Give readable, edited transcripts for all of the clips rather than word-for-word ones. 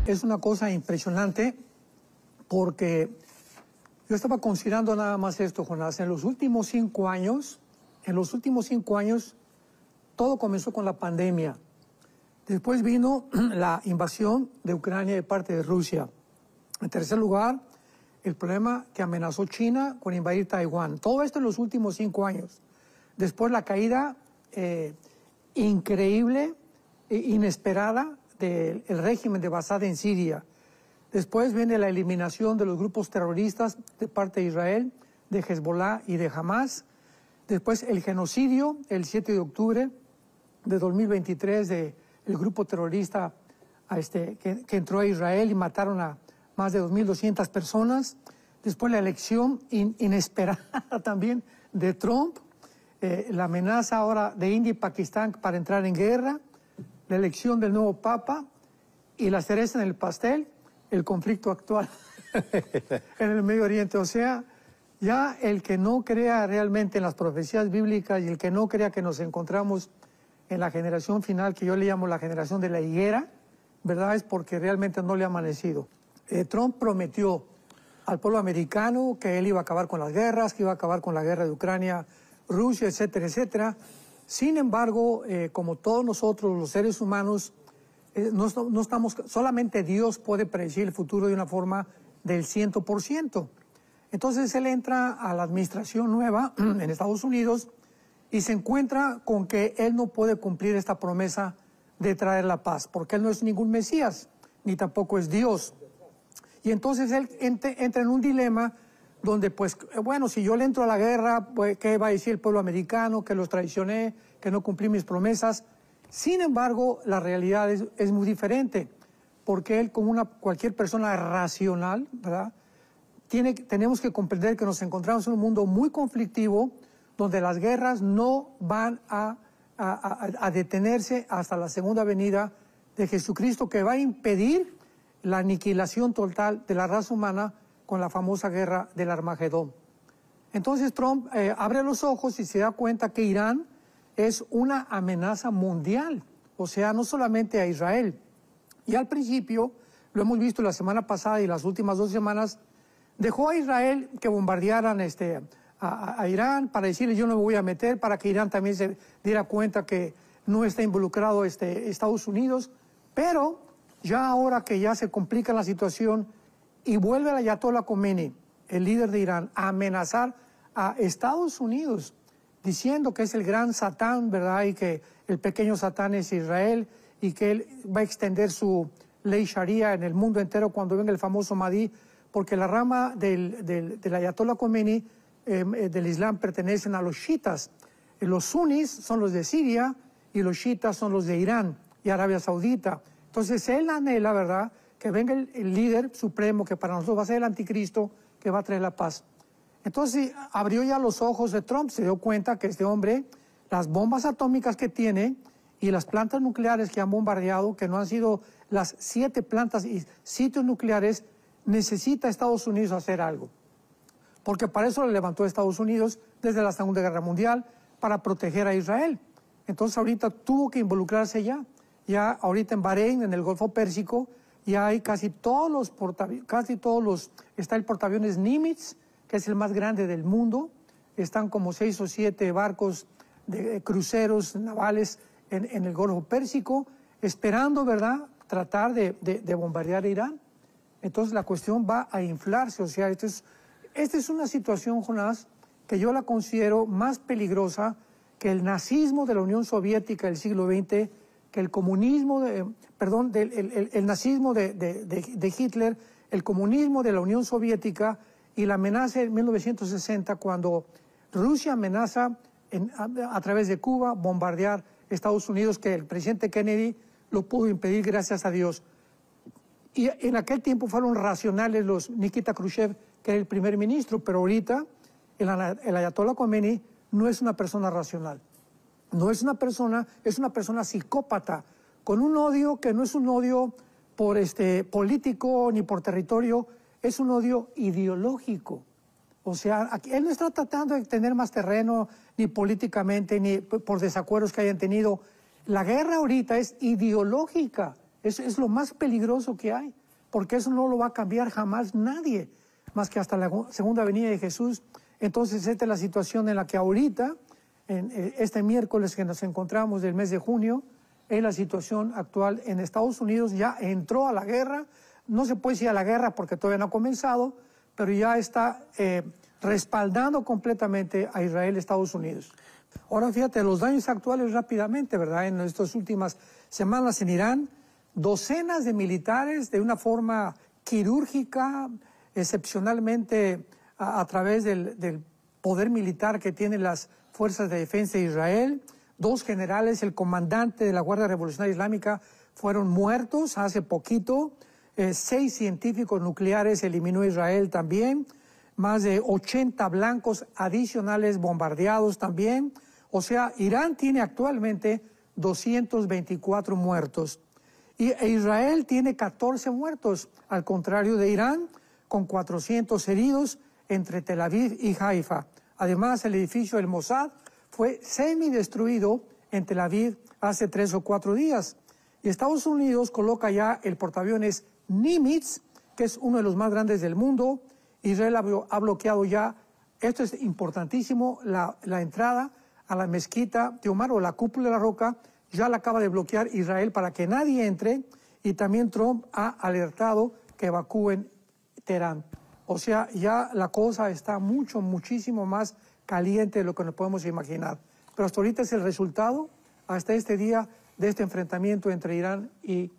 Es una cosa impresionante porque yo estaba considerando nada más esto, Jonás. En los últimos 5 años, todo comenzó con la pandemia. Después vino la invasión de Ucrania de parte de Rusia. En tercer lugar, el problema que amenazó China con invadir Taiwán. Todo esto en los últimos 5 años. Después la caída increíble e inesperada del régimen de Bashar en Siria. Después viene la eliminación de los grupos terroristas de parte de Israel, de Hezbollah y de Hamas. Después el genocidio, el 7 de octubre de 2023, del grupo terrorista que entró a Israel y mataron a más de 2.200 personas. Después la elección inesperada también de Trump, la amenaza ahora de India y Pakistán para entrar en guerra, la elección del nuevo Papa y la cereza en el pastel, el conflicto actual en el Medio Oriente. O sea, ya el que no crea realmente en las profecías bíblicas y el que no crea que nos encontramos en la generación final, que yo le llamo la generación de la higuera, ¿verdad? Es porque realmente no le ha amanecido. Trump prometió al pueblo americano que él iba a acabar con las guerras, que iba a acabar con la guerra de Ucrania, Rusia, etcétera, etcétera. Sin embargo, como todos nosotros, los seres humanos, no estamos, solamente Dios puede predecir el futuro de una forma del 100%. Entonces él entra a la administración nueva en Estados Unidos y se encuentra con que él no puede cumplir esta promesa de traer la paz, porque él no es ningún Mesías, ni tampoco es Dios. Y entonces él entra en un dilema donde, pues, bueno, si yo le entro a la guerra, pues, ¿qué va a decir el pueblo americano? Que los traicioné, que no cumplí mis promesas. Sin embargo, la realidad es muy diferente, porque él, como cualquier persona racional, ¿verdad?, tenemos que comprender que nos encontramos en un mundo muy conflictivo, donde las guerras no van a detenerse hasta la segunda venida de Jesucristo, que va a impedir la aniquilación total de la raza humana con la famosa guerra del Armagedón. Entonces Trump abre los ojos y se da cuenta que Irán es una amenaza mundial, o sea, no solamente a Israel. Y al principio, lo hemos visto la semana pasada y las últimas 2 semanas, dejó a Israel que bombardearan a Irán para decirle yo no me voy a meter, para que Irán también se diera cuenta que no está involucrado Estados Unidos. Pero ya ahora que ya se complica la situación y vuelve el Ayatollah Khomeini, el líder de Irán, a amenazar a Estados Unidos, diciendo que es el gran Satán, ¿verdad?, y que el pequeño Satán es Israel y que él va a extender su ley Sharia en el mundo entero cuando venga el famoso Mahdi, porque la rama del Ayatollah Khomeini del Islam pertenecen a los chiitas. Los sunnis son los de Siria y los chiitas son los de Irán y Arabia Saudita. Entonces él anhela, ¿verdad?, que venga el líder supremo, que para nosotros va a ser el anticristo, que va a traer la paz. Entonces abrió ya los ojos de Trump, se dio cuenta que este hombre, las bombas atómicas que tiene y las plantas nucleares que han bombardeado, que no han sido las 7 plantas y sitios nucleares, necesita Estados Unidos hacer algo. Porque para eso le levantó Estados Unidos desde la Segunda Guerra Mundial, para proteger a Israel. Entonces ahorita tuvo que involucrarse ya. Ya ahorita en Bahrein, en el Golfo Pérsico, ya hay está el portaaviones Nimitz, que es el más grande del mundo. Están como 6 o 7 barcos de cruceros navales en el Golfo Pérsico, esperando, ¿verdad?, tratar de bombardear a Irán. Entonces la cuestión va a inflarse. O sea, esta es una situación, Jonás, que yo la considero más peligrosa que el nazismo de la Unión Soviética del siglo XX, que el comunismo, el nazismo de Hitler, el comunismo de la Unión Soviética y la amenaza en 1960, cuando Rusia amenaza a través de Cuba bombardear Estados Unidos, que el presidente Kennedy lo pudo impedir, gracias a Dios. Y en aquel tiempo fueron racionales los Nikita Khrushchev, que era el primer ministro, pero ahorita el Ayatollah Khomeini no es una persona racional. No es una persona, es una persona psicópata, con un odio que no es un odio por político ni por territorio, es un odio ideológico. O sea, él no está tratando de tener más terreno, ni políticamente, ni por desacuerdos que hayan tenido. La guerra ahorita es ideológica Es lo más peligroso que hay, porque eso no lo va a cambiar jamás nadie, más que hasta la segunda venida de Jesús. Entonces, esta es la situación en la que ahorita, este miércoles que nos encontramos del mes de junio, es la situación actual en Estados Unidos. Ya entró a la guerra, no se puede decir a la guerra porque todavía no ha comenzado, pero ya está respaldando completamente a Israel, Estados Unidos. Ahora fíjate, los daños actuales rápidamente, ¿verdad? En estas últimas semanas en Irán, docenas de militares de una forma quirúrgica, excepcionalmente a través del poder militar que tienen las fuerzas de defensa de Israel. 2 generales, el comandante de la Guardia Revolucionaria Islámica, fueron muertos hace poquito. 6 científicos nucleares eliminó Israel también. Más de 80 blancos adicionales bombardeados también. O sea, Irán tiene actualmente 224 muertos. E Israel tiene 14 muertos, al contrario de Irán, con 400 heridos entre Tel Aviv y Haifa. Además, el edificio del Mossad fue semidestruido en Tel Aviv hace 3 o 4 días. Y Estados Unidos coloca ya el portaaviones Nimitz, que es uno de los más grandes del mundo. Israel ha bloqueado ya, esto es importantísimo, la entrada a la mezquita de Omar o la cúpula de la roca, ya la acaba de bloquear Israel para que nadie entre, y también Trump ha alertado que evacúen Teherán. O sea, ya la cosa está muchísimo más caliente de lo que nos podemos imaginar. Pero hasta ahorita es el resultado, hasta este día, de este enfrentamiento entre Irán e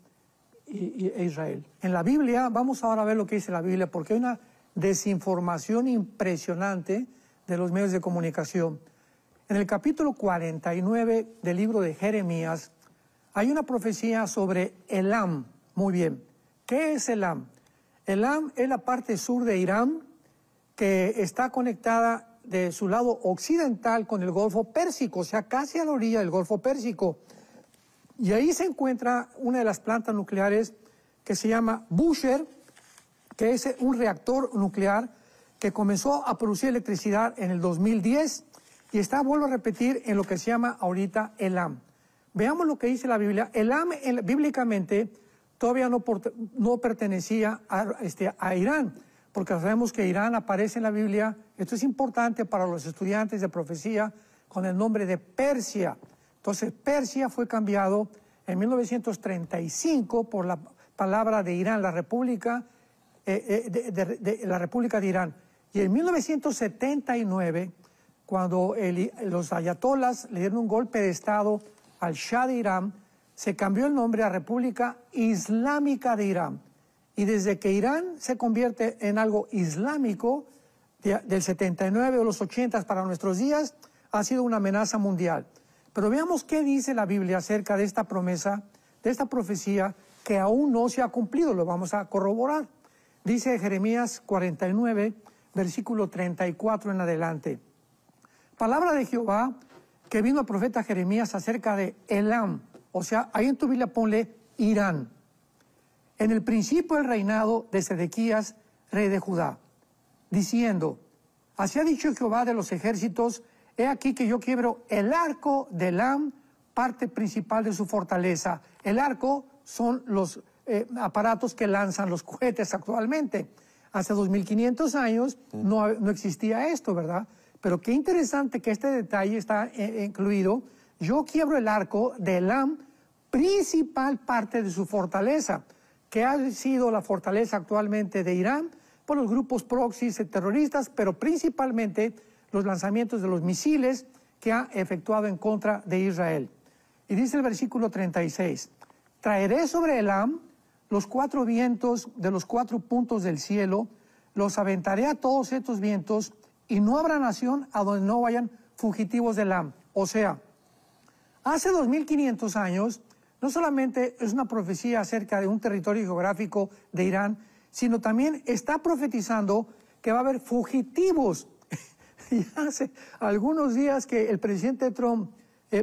Israel. En la Biblia, vamos ahora a ver lo que dice la Biblia, porque hay una desinformación impresionante de los medios de comunicación. En el capítulo 49 del libro de Jeremías hay una profecía sobre Elam. Muy bien, ¿qué es Elam? Elam es la parte sur de Irán que está conectada de su lado occidental con el Golfo Pérsico, o sea, casi a la orilla del Golfo Pérsico. Y ahí se encuentra una de las plantas nucleares que se llama Bushehr, que es un reactor nuclear que comenzó a producir electricidad en el 2010 y está, vuelvo a repetir, en lo que se llama ahorita Elam. Veamos lo que dice la Biblia. Elam, bíblicamente, todavía no pertenecía a Irán, porque sabemos que Irán aparece en la Biblia. Esto es importante para los estudiantes de profecía con el nombre de Persia. Entonces, Persia fue cambiado en 1935 por la palabra de Irán, la República la República de Irán. Y en 1979, cuando los ayatolás le dieron un golpe de Estado al Shah de Irán, se cambió el nombre a República Islámica de Irán. Y desde que Irán se convierte en algo islámico, del 79 o los 80 para nuestros días, ha sido una amenaza mundial. Pero veamos qué dice la Biblia acerca de esta promesa, de esta profecía que aún no se ha cumplido. Lo vamos a corroborar. Dice Jeremías 49, versículo 34 en adelante. Palabra de Jehová que vino al profeta Jeremías acerca de Elam. O sea, ahí en tu Biblia ponle Irán. En el principio del reinado de Sedequías, rey de Judá, diciendo, así ha dicho Jehová de los ejércitos, he aquí que yo quiebro el arco de Elam, parte principal de su fortaleza. El arco son los aparatos que lanzan los cohetes actualmente. Hace 2500 años no existía esto, ¿verdad? Pero qué interesante que este detalle está incluido. Yo quiebro el arco de Elam, principal parte de su fortaleza, que ha sido la fortaleza actualmente de Irán por los grupos proxys terroristas, pero principalmente los lanzamientos de los misiles que ha efectuado en contra de Israel. Y dice el versículo 36, traeré sobre Elam los 4 vientos de los 4 puntos del cielo, los aventaré a todos estos vientos, y no habrá nación a donde no vayan fugitivos de Elam. O sea, hace 2500 años, no solamente es una profecía acerca de un territorio geográfico de Irán, sino también está profetizando que va a haber fugitivos. Y hace algunos días que el presidente Trump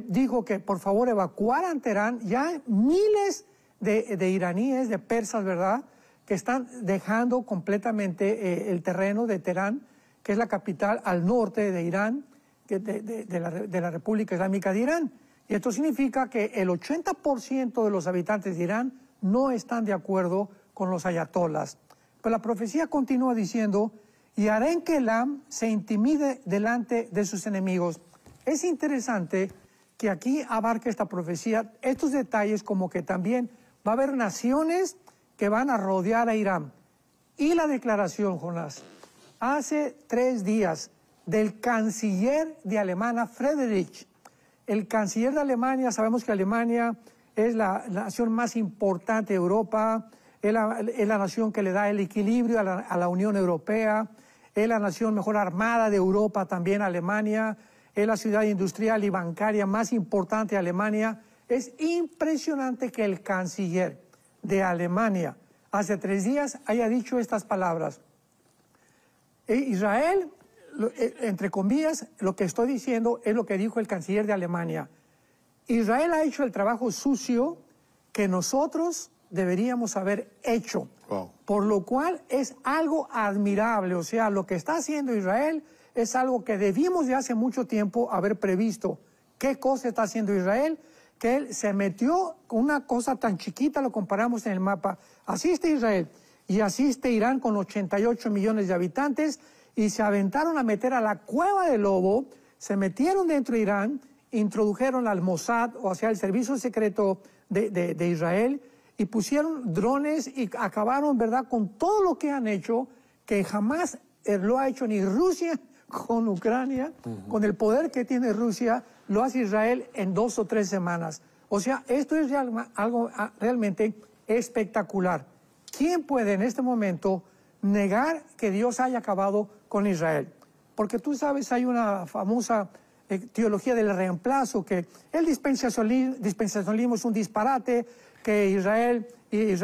dijo que por favor evacuaran Teherán, ya miles de iraníes, de persas, ¿verdad?, que están dejando completamente el terreno de Teherán, que es la capital al norte de Irán, de la República Islámica de Irán. Y esto significa que el 80% de los habitantes de Irán no están de acuerdo con los ayatolas. Pero la profecía continúa diciendo, y haré que Elam se intimide delante de sus enemigos. Es interesante que aquí abarque esta profecía estos detalles, como que también va a haber naciones que van a rodear a Irán. Y la declaración, Jonás, hace 3 días, del canciller de Alemania, Friedrich. El canciller de Alemania, sabemos que Alemania es la nación más importante de Europa, es la nación que le da el equilibrio a la Unión Europea, es la nación mejor armada de Europa también, Alemania, es la ciudad industrial y bancaria más importante de Alemania. Es impresionante que el canciller de Alemania hace 3 días haya dicho estas palabras. Israel, entre comillas, lo que estoy diciendo es lo que dijo el canciller de Alemania. Israel ha hecho el trabajo sucio que nosotros deberíamos haber hecho. Wow. Por lo cual es algo admirable. O sea, lo que está haciendo Israel es algo que debimos de hace mucho tiempo haber previsto. ¿Qué cosa está haciendo Israel? Que él se metió con una cosa tan chiquita, lo comparamos en el mapa. Asiste Israel y asiste Irán con 88 millones de habitantes y se aventaron a meter a la cueva del lobo, se metieron dentro de Irán, introdujeron al Mossad, o sea, el servicio secreto de Israel, y pusieron drones y acabaron, ¿verdad?, con todo lo que han hecho, que jamás lo ha hecho ni Rusia con Ucrania, con el poder que tiene Rusia, lo hace Israel en 2 o 3 semanas. O sea, esto es algo realmente espectacular. ¿Quién puede en este momento negar que Dios haya acabado con Israel? Porque tú sabes, hay una famosa teología del reemplazo, que el dispensacionalismo es un disparate, que Israel y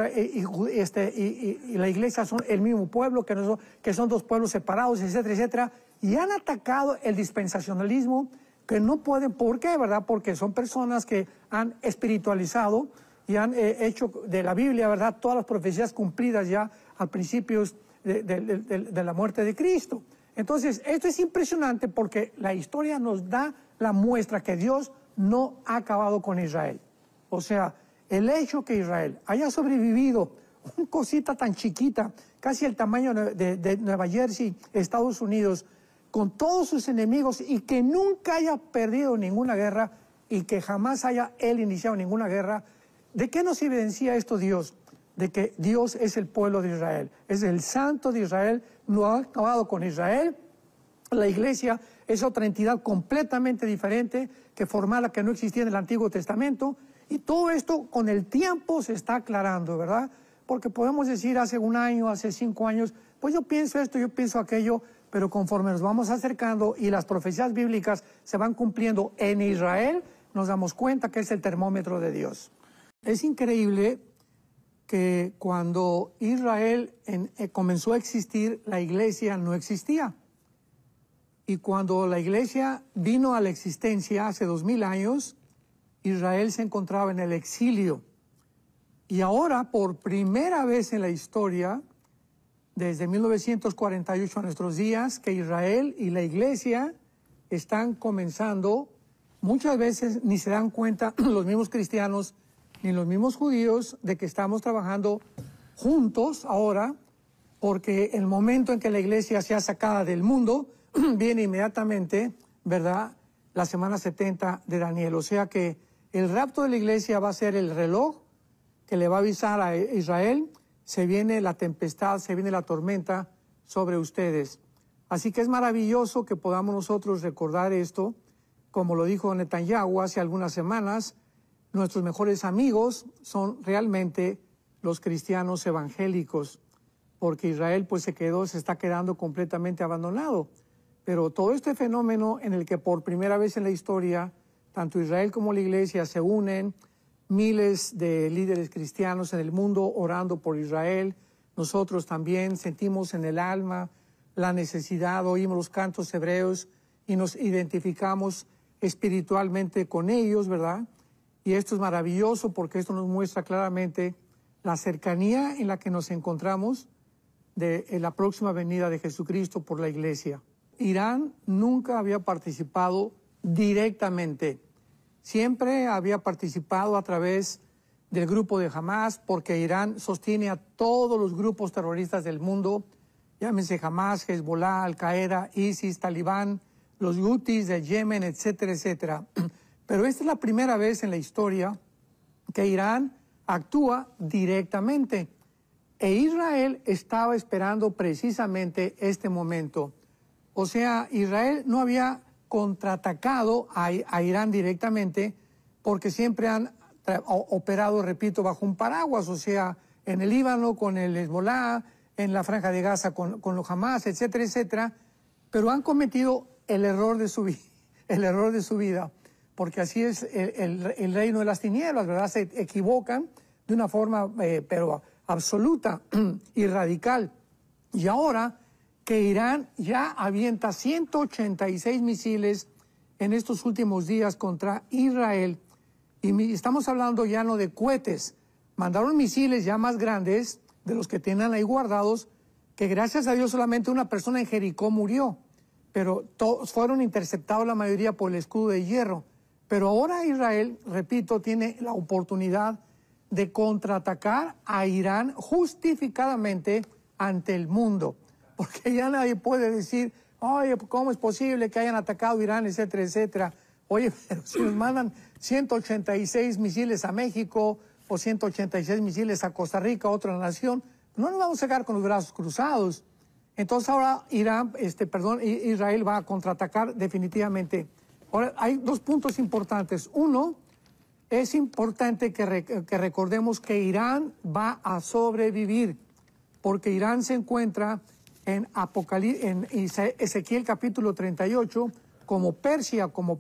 la iglesia son el mismo pueblo, que son 2 pueblos separados, etcétera, etcétera. Y han atacado el dispensacionalismo, que no pueden. ¿Por qué, verdad? Porque son personas que han espiritualizado y han hecho de la Biblia, ¿verdad?, todas las profecías cumplidas ya al principio de la muerte de Cristo. Entonces, esto es impresionante porque la historia nos da la muestra que Dios no ha acabado con Israel. O sea, el hecho que Israel haya sobrevivido, una cosita tan chiquita, casi el tamaño de Nueva Jersey, Estados Unidos, con todos sus enemigos, y que nunca haya perdido ninguna guerra y que jamás haya él iniciado ninguna guerra, ¿de qué nos evidencia esto Dios? De que Dios es el pueblo de Israel, es el santo de Israel, no ha acabado con Israel. La iglesia es otra entidad completamente diferente, que formada, que no existía en el Antiguo Testamento, y todo esto con el tiempo se está aclarando, ¿verdad? Porque podemos decir hace 1 año, hace 5 años, pues yo pienso esto, yo pienso aquello, pero conforme nos vamos acercando y las profecías bíblicas se van cumpliendo en Israel, nos damos cuenta que es el termómetro de Dios. Es increíble que cuando Israel comenzó a existir, la iglesia no existía. Y cuando la iglesia vino a la existencia hace 2000 años, Israel se encontraba en el exilio. Y ahora, por primera vez en la historia, desde 1948 a nuestros días, que Israel y la iglesia están comenzando, muchas veces ni se dan cuenta los mismos cristianos ni los mismos judíos de que estamos trabajando juntos ahora, porque el momento en que la iglesia sea sacada del mundo, viene inmediatamente, ¿verdad?, la semana 70 de Daniel. O sea que el rapto de la iglesia va a ser el reloj que le va a avisar a Israel: se viene la tempestad, se viene la tormenta sobre ustedes. Así que es maravilloso que podamos nosotros recordar esto, como lo dijo Netanyahu hace algunas semanas. Nuestros mejores amigos son realmente los cristianos evangélicos, porque Israel pues se está quedando completamente abandonado. Pero todo este fenómeno en el que por primera vez en la historia, tanto Israel como la iglesia se unen, miles de líderes cristianos en el mundo orando por Israel, nosotros también sentimos en el alma la necesidad, oímos los cantos hebreos y nos identificamos espiritualmente con ellos, ¿verdad? Y esto es maravilloso porque esto nos muestra claramente la cercanía en la que nos encontramos de la próxima venida de Jesucristo por la iglesia. Irán nunca había participado directamente. Siempre había participado a través del grupo de Hamas, porque Irán sostiene a todos los grupos terroristas del mundo, llámense Hamas, Hezbollah, Al-Qaeda, ISIS, Talibán, los Houthis de Yemen, etcétera, etcétera. Pero esta es la primera vez en la historia que Irán actúa directamente. E Israel estaba esperando precisamente este momento. O sea, Israel no había contraatacado a Irán directamente porque siempre han operado, repito, bajo un paraguas, o sea, en el Líbano con el Hezbollah, en la Franja de Gaza con los Hamas, etcétera, etcétera, pero han cometido el error de su vida, porque así es el reino de las tinieblas, ¿verdad? Se equivocan de una forma, pero absoluta y radical. Y ahora que Irán ya avienta 186 misiles en estos últimos días contra Israel, y estamos hablando ya no de cohetes, mandaron misiles ya más grandes, de los que tienen ahí guardados, que gracias a Dios solamente una persona en Jericó murió, pero todos fueron interceptados la mayoría por el escudo de hierro. Pero ahora Israel, repito, tiene la oportunidad de contraatacar a Irán justificadamente ante el mundo, porque ya nadie puede decir, oye, ¿cómo es posible que hayan atacado a Irán, etcétera, etcétera? Oye, pero si nos mandan 186 misiles a México o 186 misiles a Costa Rica, otra nación, no nos vamos a quedar con los brazos cruzados. Entonces ahora Israel va a contraatacar definitivamente. Ahora, hay dos puntos importantes. Uno, es importante que recordemos que Irán va a sobrevivir, porque Irán se encuentra en Ezequiel capítulo 38 como Persia, como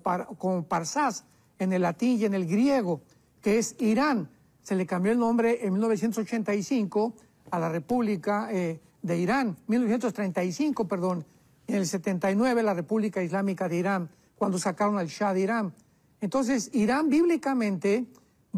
Parsás, en el latín y en el griego, que es Irán. Se le cambió el nombre en 1985 a la República de Irán, 1935, perdón, en el 79 la República Islámica de Irán, cuando sacaron al Shah de Irán. Entonces, Irán bíblicamente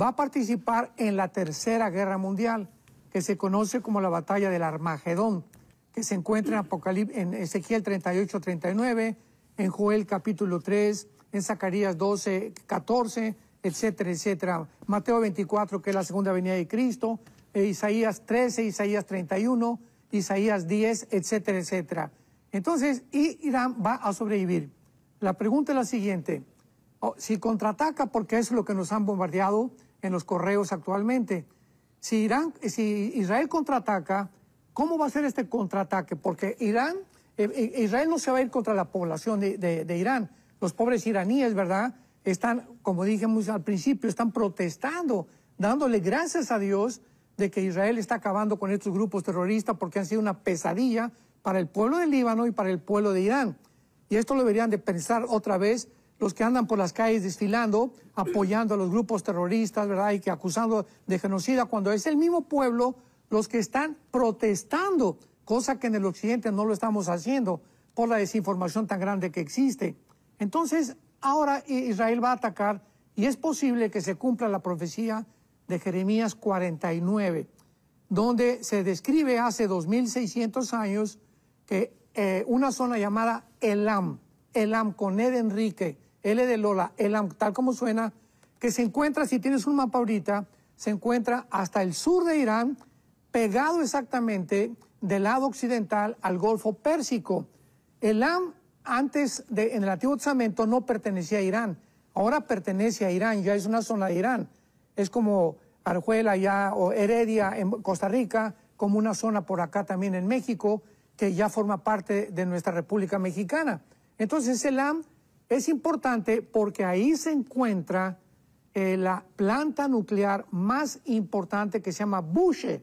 va a participar en la Tercera Guerra Mundial, que se conoce como la Batalla del Armagedón, que se encuentra en Ezequiel 38-39, en Joel capítulo 3, en Zacarías 12, 14, etcétera, etcétera. Mateo 24, que es la segunda venida de Cristo, Isaías 13, Isaías 31, Isaías 10, etcétera, etcétera. Entonces, Irán va a sobrevivir. La pregunta es la siguiente. Si contraataca, porque eso es lo que nos han bombardeado en los correos actualmente. Si Israel contraataca, ¿cómo va a ser este contraataque? Porque Israel no se va a ir contra la población de Irán. Los pobres iraníes, ¿verdad?, están, como dijimos al principio, están protestando, dándole gracias a Dios de que Israel está acabando con estos grupos terroristas, porque han sido una pesadilla para el pueblo del Líbano y para el pueblo de Irán. Y esto lo deberían de pensar otra vez los que andan por las calles desfilando, apoyando a los grupos terroristas, ¿verdad?, y que acusando de genocida, cuando es el mismo pueblo los que están protestando, cosa que en el occidente no lo estamos haciendo por la desinformación tan grande que existe. Entonces, ahora Israel va a atacar, y es posible que se cumpla la profecía de Jeremías 49, donde se describe hace 2600 años que una zona llamada Elam con E de Enrique, L de Lola, Elam, tal como suena, que se encuentra, si tienes un mapa ahorita, se encuentra hasta el sur de Irán, pegado exactamente del lado occidental al Golfo Pérsico. Elam, en el Antiguo Testamento, no pertenecía a Irán, ahora pertenece a Irán, ya es una zona de Irán. Es como Arjuela ya, o Heredia en Costa Rica, como una zona por acá también en México, que ya forma parte de nuestra República Mexicana. Entonces, Elam es importante porque ahí se encuentra la planta nuclear más importante, que se llama Bushehr,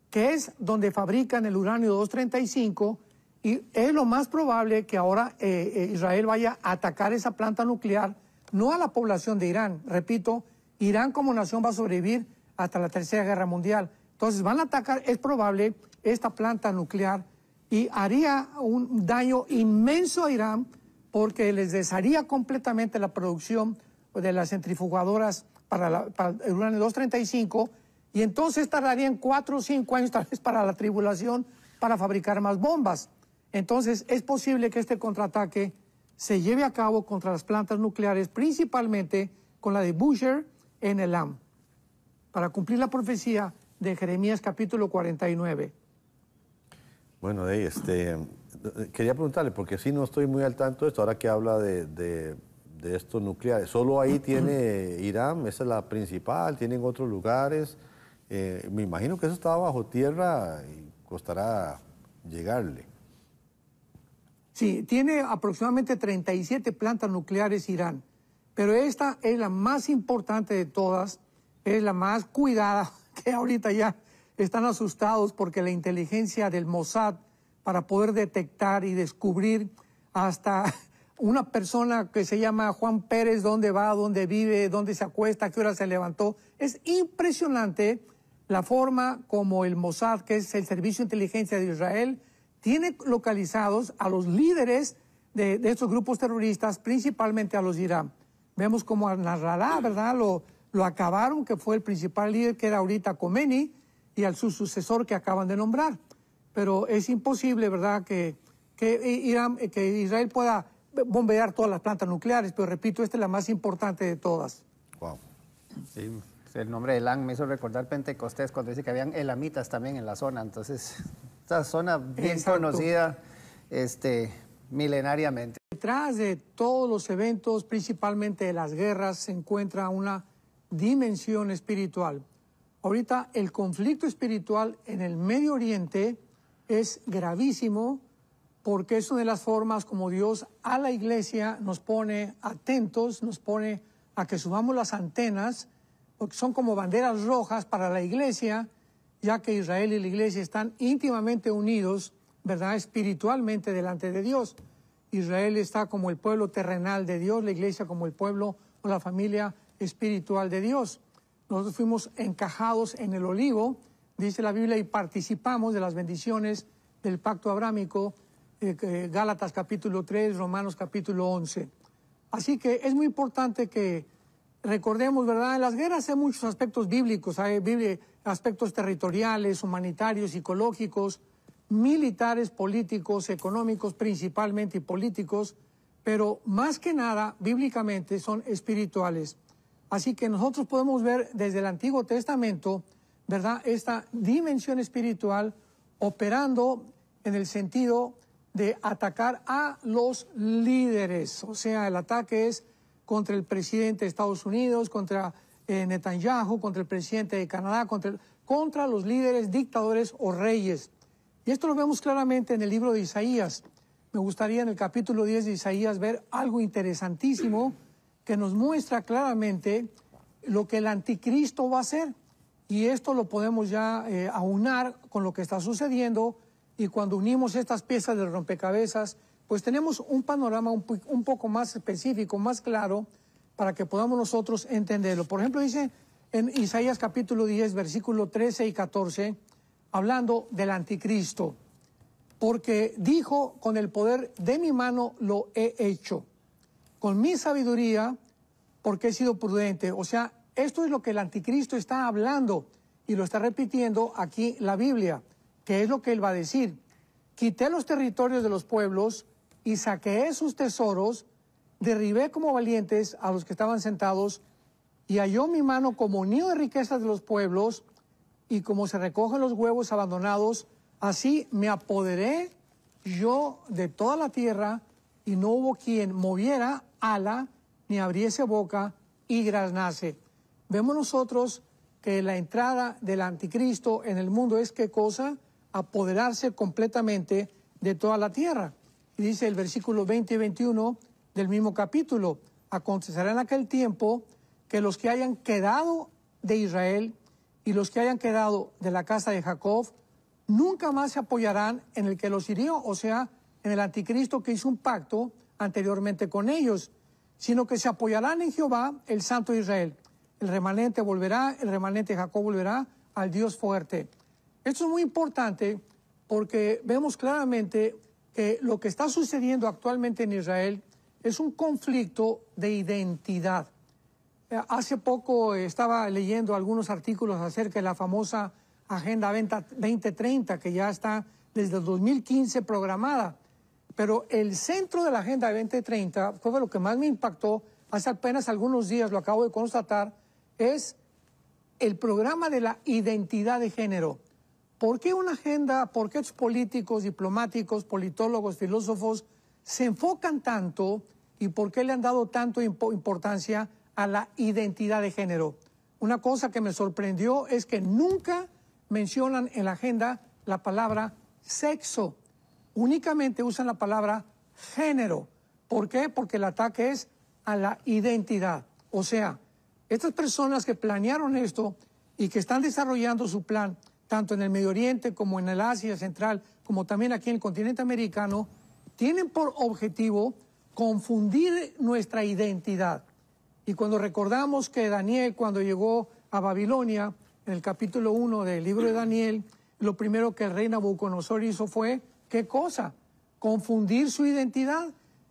que es donde fabrican el uranio 235, y es lo más probable que ahora Israel vaya a atacar esa planta nuclear, no a la población de Irán. Repito, Irán como nación va a sobrevivir hasta la Tercera Guerra Mundial. Entonces van a atacar, es probable, esta planta nuclear, y haría un daño inmenso a Irán, porque les desharía completamente la producción de las centrifugadoras para el uranio 235, y entonces tardarían 4 o 5 años tal vez para la tribulación para fabricar más bombas. Entonces es posible que este contraataque se lleve a cabo contra las plantas nucleares, principalmente con la de Bushehr en Elam. para cumplir la profecía de Jeremías capítulo 49. Bueno, quería preguntarle, porque sí no estoy muy al tanto de esto, ahora que habla de estos nucleares. ¿Solo ahí tiene Irán? ¿Esa es la principal? ¿Tienen otros lugares? Me imagino que eso está bajo tierra y costará llegarle. Sí, tiene aproximadamente 37 plantas nucleares Irán, pero esta es la más importante de todas, es la más cuidada, que ahorita ya están asustados porque la inteligencia del Mossad para poder detectar y descubrir hasta una persona que se llama Juan Pérez, dónde va, dónde vive, dónde se acuesta, a qué hora se levantó. Es impresionante la forma como el Mossad, que es el Servicio de Inteligencia de Israel, tiene localizados a los líderes de estos grupos terroristas, principalmente a los de Irán. Vemos como a Nasrallah, ¿verdad? Lo acabaron, que fue el principal líder, que era ahorita Khomeini, y al su sucesor que acaban de nombrar. Pero es imposible, ¿verdad?, que Israel pueda bombardear todas las plantas nucleares, pero repito, esta es la más importante de todas. Wow. Sí, el nombre de Elán me hizo recordar Pentecostés cuando dice que habían elamitas también en la zona, entonces esta zona bien conocida milenariamente. Detrás de todos los eventos, principalmente de las guerras, se encuentra una dimensión espiritual. Ahorita el conflicto espiritual en el Medio Oriente es gravísimo porque es una de las formas como Dios a la iglesia nos pone atentos, nos pone a que subamos las antenas, porque son como banderas rojas para la iglesia, ya que Israel y la iglesia están íntimamente unidos, ¿verdad?, espiritualmente delante de Dios. Israel está como el pueblo terrenal de Dios, la iglesia como el pueblo o la familia espiritual de Dios. Nosotros fuimos encajados en el olivo, dice la Biblia, y participamos de las bendiciones del pacto abrámico, Gálatas capítulo 3, Romanos capítulo 11. Así que es muy importante que recordemos, ¿verdad? En las guerras hay muchos aspectos bíblicos, hay aspectos territoriales, humanitarios, psicológicos, militares, políticos, económicos principalmente y políticos, pero más que nada, bíblicamente, son espirituales. Así que nosotros podemos ver desde el Antiguo Testamento, ¿verdad?, esta dimensión espiritual operando en el sentido de atacar a los líderes. O sea, el ataque es contra el presidente de Estados Unidos, contra Netanyahu, contra el presidente de Canadá, contra los líderes, dictadores o reyes. Y esto lo vemos claramente en el libro de Isaías. Me gustaría en el capítulo 10 de Isaías ver algo interesantísimo que nos muestra claramente lo que el anticristo va a hacer. Y esto lo podemos ya aunar con lo que está sucediendo, y cuando unimos estas piezas del rompecabezas, pues tenemos un panorama un poco más específico, más claro, para que podamos nosotros entenderlo. Por ejemplo, dice en Isaías capítulo 10, versículo 13 y 14, hablando del anticristo, porque dijo, con el poder de mi mano lo he hecho, con mi sabiduría, porque he sido prudente. O sea, esto es lo que el anticristo está hablando y lo está repitiendo aquí la Biblia, que es lo que él va a decir. Quité los territorios de los pueblos y saqueé sus tesoros, derribé como valientes a los que estaban sentados, y halló mi mano como nido de riquezas de los pueblos, y como se recogen los huevos abandonados, así me apoderé yo de toda la tierra, y no hubo quien moviera ala, ni abriese boca, y graznase. Vemos nosotros que la entrada del anticristo en el mundo es, ¿qué cosa? Apoderarse completamente de toda la tierra. Y dice el versículo 20 y 21 del mismo capítulo: acontecerá en aquel tiempo que los que hayan quedado de Israel y los que hayan quedado de la casa de Jacob nunca más se apoyarán en el que los hirió, o sea, en el anticristo que hizo un pacto anteriormente con ellos, sino que se apoyarán en Jehová, el Santo de Israel. El remanente volverá, el remanente de Jacob volverá al Dios fuerte. Esto es muy importante porque vemos claramente que lo que está sucediendo actualmente en Israel es un conflicto de identidad. Hace poco estaba leyendo algunos artículos acerca de la famosa Agenda 2030, que ya está desde el 2015 programada. Pero el centro de la Agenda 2030, fue lo que más me impactó, hace apenas algunos días lo acabo de constatar, es el programa de la identidad de género. ¿Por qué una agenda, por qué los políticos, diplomáticos, politólogos, filósofos se enfocan tanto y por qué le han dado tanto importancia a la identidad de género? Una cosa que me sorprendió es que nunca mencionan en la agenda la palabra sexo. Únicamente usan la palabra género. ¿Por qué? Porque el ataque es a la identidad. O sea, estas personas que planearon esto y que están desarrollando su plan, tanto en el Medio Oriente como en el Asia Central, como también aquí en el continente americano, tienen por objetivo confundir nuestra identidad. Y cuando recordamos que Daniel, cuando llegó a Babilonia, en el capítulo 1 del libro de Daniel, lo primero que el rey Nabucodonosor hizo fue, ¿qué cosa? Confundir su identidad.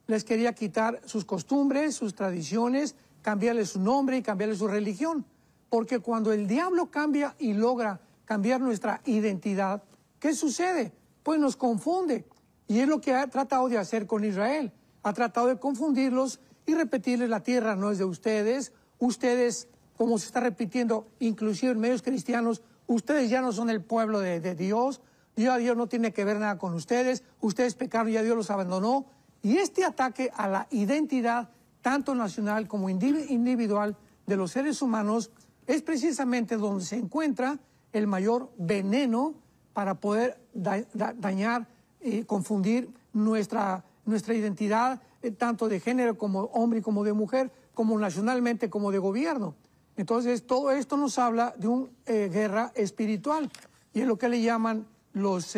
Les quería quitar sus costumbres, sus tradiciones, cambiarle su nombre y cambiarle su religión. Porque cuando el diablo cambia y logra cambiar nuestra identidad, ¿qué sucede? Pues nos confunde. Y es lo que ha tratado de hacer con Israel. Ha tratado de confundirlos y repetirles: la tierra no es de ustedes. Ustedes, como se está repitiendo inclusive en medios cristianos, ustedes ya no son el pueblo de Dios. Ya Dios no tiene que ver nada con ustedes. Ustedes pecaron, ya Dios los abandonó. Y este ataque a la identidad, tanto nacional como individual, de los seres humanos, es precisamente donde se encuentra el mayor veneno para poder dañar y confundir nuestra identidad, tanto de género como hombre y como de mujer, como nacionalmente como de gobierno. Entonces, todo esto nos habla de una guerra espiritual, y es lo que le llaman los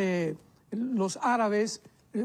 árabes,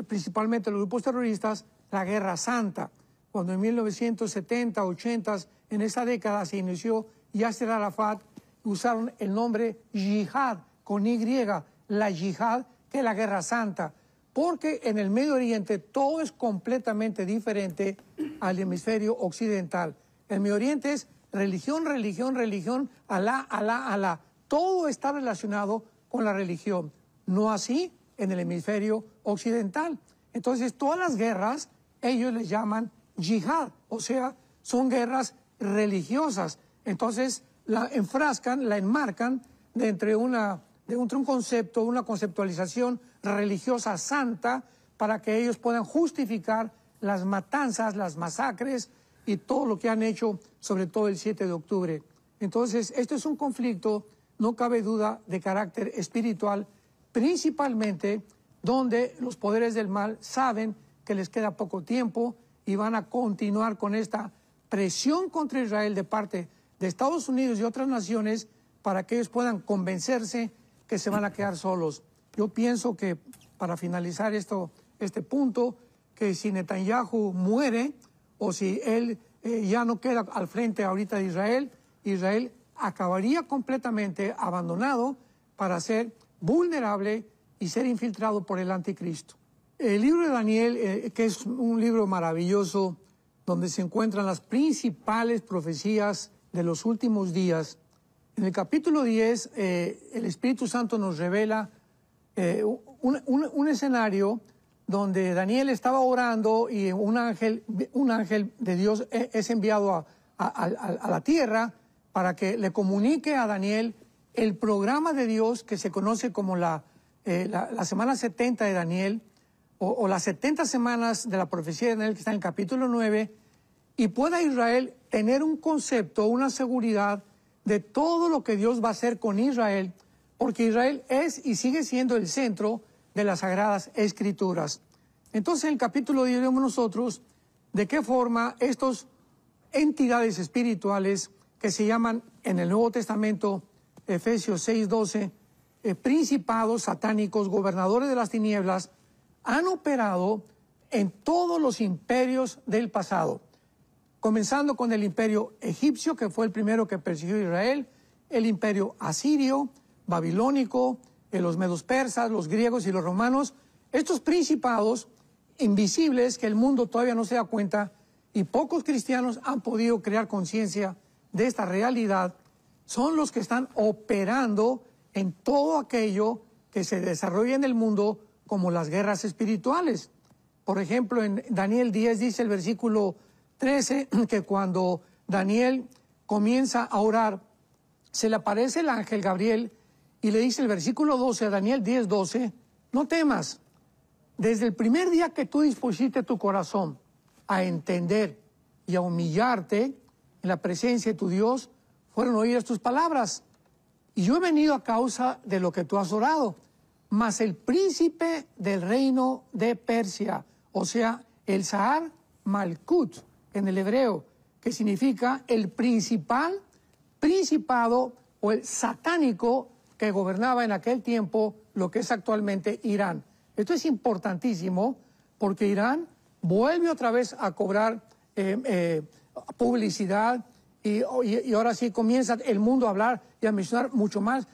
principalmente los grupos terroristas, la Guerra Santa. Cuando en 1970, 80, en esa década se inició Yasser Arafat, usaron el nombre yihad, con Y, la yihad, que es la Guerra Santa, porque en el Medio Oriente todo es completamente diferente al hemisferio occidental. El Medio Oriente es religión, religión, religión, Alá, Alá, Alá. Todo está relacionado con la religión. No así en el hemisferio occidental. Entonces, todas las guerras, ellos les llaman yihad, o sea, son guerras religiosas. Entonces, la enfrascan, la enmarcan de un concepto, una conceptualización religiosa santa, para que ellos puedan justificar las matanzas, las masacres y todo lo que han hecho, sobre todo el 7 de octubre. Entonces, esto es un conflicto, no cabe duda, de carácter espiritual, principalmente donde los poderes del mal saben que les queda poco tiempo y van a continuar con esta presión contra Israel de parte de Estados Unidos y otras naciones, para que ellos puedan convencerse que se van a quedar solos. Yo pienso que, para finalizar este punto, que si Netanyahu muere, o si él ya no queda al frente ahorita de Israel, Israel acabaría completamente abandonado para ser vulnerable y ser infiltrado por el anticristo. El libro de Daniel, que es un libro maravilloso, donde se encuentran las principales profecías de los últimos días. En el capítulo 10, el Espíritu Santo nos revela un escenario donde Daniel estaba orando y un ángel de Dios es enviado a la tierra para que le comunique a Daniel el programa de Dios que se conoce como la semana 70 de Daniel, o las 70 semanas de la profecía de Daniel, que está en el capítulo 9, y pueda Israel tener un concepto, una seguridad de todo lo que Dios va a hacer con Israel, porque Israel es y sigue siendo el centro de las Sagradas Escrituras. Entonces, en el capítulo 10 vemos nosotros de qué forma estas entidades espirituales, que se llaman en el Nuevo Testamento, Efesios 6:12, principados satánicos, gobernadores de las tinieblas, han operado en todos los imperios del pasado, comenzando con el imperio egipcio, que fue el primero que persiguió a Israel, el imperio asirio, babilónico, los medos persas, los griegos y los romanos. Estos principados invisibles que el mundo todavía no se da cuenta, y pocos cristianos han podido crear conciencia de esta realidad, son los que están operando en todo aquello que se desarrolla en el mundo, como las guerras espirituales. Por ejemplo, en Daniel 10 dice el versículo 13 que cuando Daniel comienza a orar se le aparece el ángel Gabriel y le dice el versículo 12 a Daniel 10:12, no temas, desde el primer día que tú dispusiste tu corazón a entender y a humillarte en la presencia de tu Dios, fueron oídas tus palabras. Y yo he venido a causa de lo que tú has orado. Mas el príncipe del reino de Persia, o sea, el Sahar Malkut en el hebreo, que significa el principado o el satánico que gobernaba en aquel tiempo lo que es actualmente Irán. Esto es importantísimo porque Irán vuelve otra vez a cobrar publicidad y ahora sí comienza el mundo a hablar y a mencionar mucho más,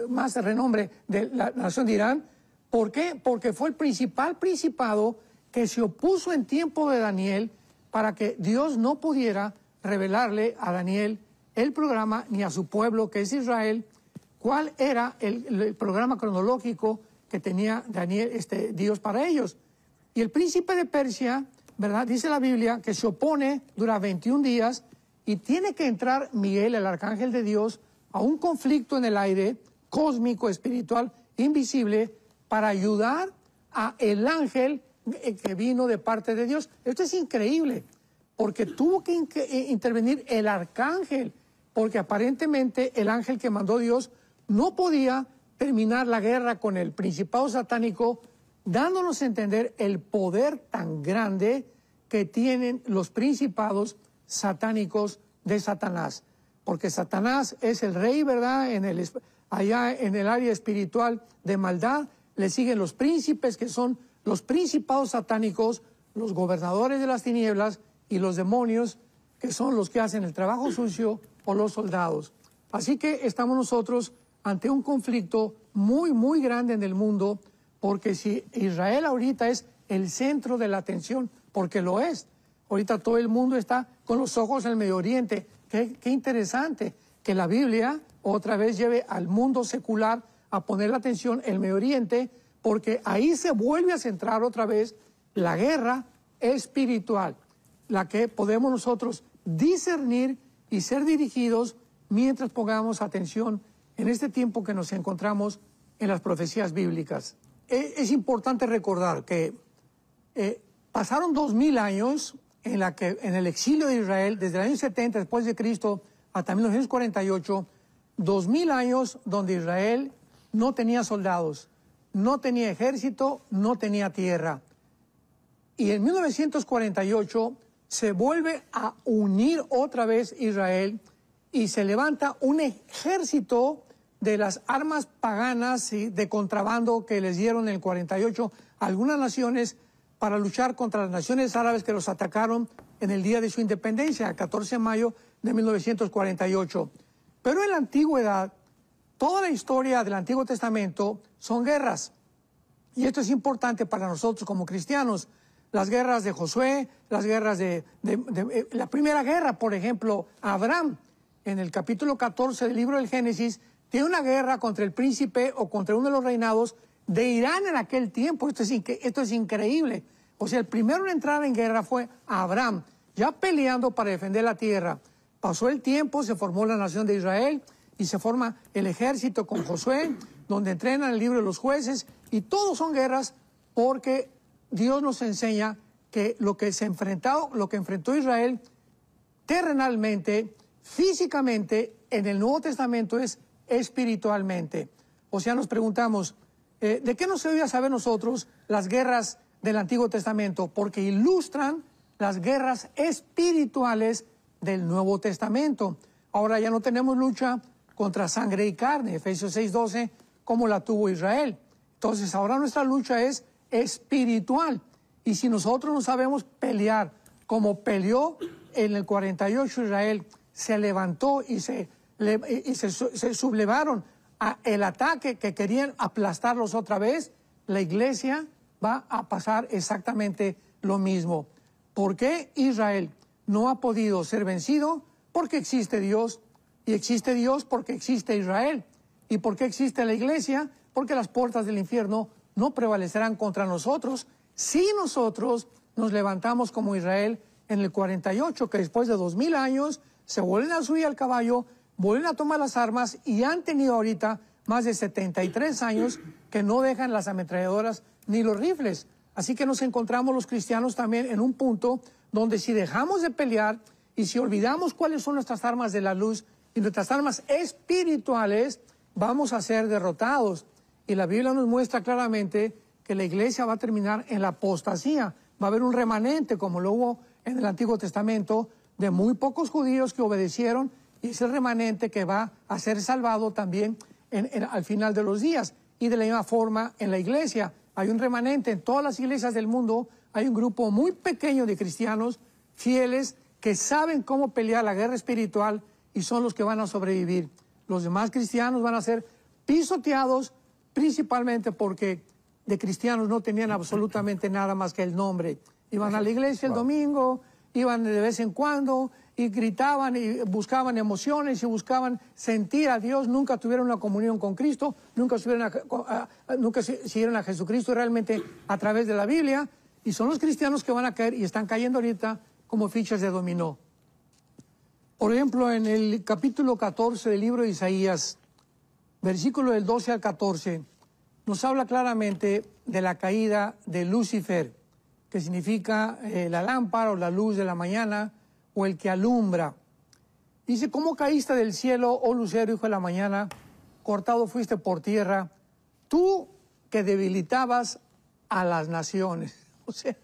más renombre de la nación de Irán. ¿Por qué? Porque fue el principado que se opuso en tiempo de Daniel para que Dios no pudiera revelarle a Daniel el programa ni a su pueblo, que es Israel, cuál era el programa cronológico que tenía Daniel, Dios para ellos. Y el príncipe de Persia, ¿verdad? Dice la Biblia que se opone, dura 21 días, y tiene que entrar Miguel, el arcángel de Dios, a un conflicto en el aire, cósmico, espiritual, invisible, para ayudar a el ángel que vino de parte de Dios. Esto es increíble, porque tuvo que intervenir el arcángel, porque aparentemente el ángel que mandó Dios no podía terminar la guerra con el principado satánico, dándonos a entender el poder tan grande que tienen los principados satánicos de Satanás. Porque Satanás es el rey, ¿verdad? Allá en el área espiritual de maldad, le siguen los príncipes, que son los principados satánicos, los gobernadores de las tinieblas y los demonios, que son los que hacen el trabajo sucio, o los soldados. Así que estamos nosotros ante un conflicto muy, muy grande en el mundo, porque si Israel ahorita es el centro de la atención, porque lo es, ahorita todo el mundo está con los ojos en el Medio Oriente. Qué interesante que la Biblia otra vez lleve al mundo secular a poner la atención en el Medio Oriente, porque ahí se vuelve a centrar otra vez la guerra espiritual, la que podemos nosotros discernir y ser dirigidos mientras pongamos atención en este tiempo que nos encontramos en las profecías bíblicas. Es importante recordar que pasaron 2000 años en el exilio de Israel, desde el año 70 después de Cristo hasta 1948, 2000 años donde Israel no tenía soldados, no tenía ejército, no tenía tierra. Y en 1948 se vuelve a unir otra vez Israel y se levanta un ejército de las armas paganas y de contrabando que les dieron en el 48 a algunas naciones para luchar contra las naciones árabes que los atacaron en el día de su independencia, el 14 de mayo de 1948. Pero en la antigüedad, toda la historia del Antiguo Testamento son guerras. Y esto es importante para nosotros como cristianos. Las guerras de Josué, las guerras la primera guerra, por ejemplo, Abraham, en el capítulo 14 del libro del Génesis, tiene una guerra contra el príncipe o contra uno de los reinados de Irán en aquel tiempo. Esto es increíble. O sea, el primero en entrar en guerra fue Abraham, ya peleando para defender la tierra. Pasó el tiempo, se formó la nación de Israel y se forma el ejército con Josué, donde entrenan el libro de los jueces, y todos son guerras porque Dios nos enseña que lo que enfrentó Israel terrenalmente, físicamente, en el Nuevo Testamento es espiritualmente. O sea, nos preguntamos, ¿de qué nos debía saber nosotros las guerras del Antiguo Testamento? Porque ilustran las guerras espirituales del Nuevo Testamento. Ahora ya no tenemos lucha contra sangre y carne, Efesios 6:12, como la tuvo Israel. Entonces ahora nuestra lucha es espiritual. Y si nosotros no sabemos pelear como peleó en el 48 Israel, se levantó y se sublevaron a el ataque que querían aplastarlos otra vez, la iglesia va a pasar exactamente lo mismo. ¿Por qué Israel no ha podido ser vencido? Porque existe Dios, y existe Dios porque existe Israel. ¿Y por qué existe la iglesia? Porque las puertas del infierno no prevalecerán contra nosotros si nosotros nos levantamos como Israel en el 48, que después de 2000 años se vuelven a subir al caballo, vuelven a tomar las armas y han tenido ahorita más de 73 años que no dejan las ametralladoras ni los rifles. Así que nos encontramos los cristianos también en un punto donde si dejamos de pelear y si olvidamos cuáles son nuestras armas de la luz y nuestras armas espirituales, vamos a ser derrotados. Y la Biblia nos muestra claramente que la iglesia va a terminar en la apostasía. Va a haber un remanente, como lo hubo en el Antiguo Testamento, de muy pocos judíos que obedecieron, y es el remanente que va a ser salvado también al final de los días. Y de la misma forma en la iglesia hay un remanente. En todas las iglesias del mundo hay un grupo muy pequeño de cristianos fieles que saben cómo pelear la guerra espiritual y son los que van a sobrevivir. Los demás cristianos van a ser pisoteados principalmente porque de cristianos no tenían absolutamente nada más que el nombre. Iban a la iglesia el domingo, iban de vez en cuando y gritaban y buscaban emociones y buscaban sentir a Dios. Nunca tuvieron una comunión con Cristo, nunca siguieron a Jesucristo realmente a través de la Biblia. Y son los cristianos que van a caer y están cayendo ahorita como fichas de dominó. Por ejemplo, en el capítulo 14 del libro de Isaías, versículo del 12 al 14, nos habla claramente de la caída de Lucifer, que significa la lámpara o la luz de la mañana o el que alumbra. Dice, ¿cómo caíste del cielo, oh lucero, hijo de la mañana? Cortado fuiste por tierra, tú que debilitabas a las naciones. O sea,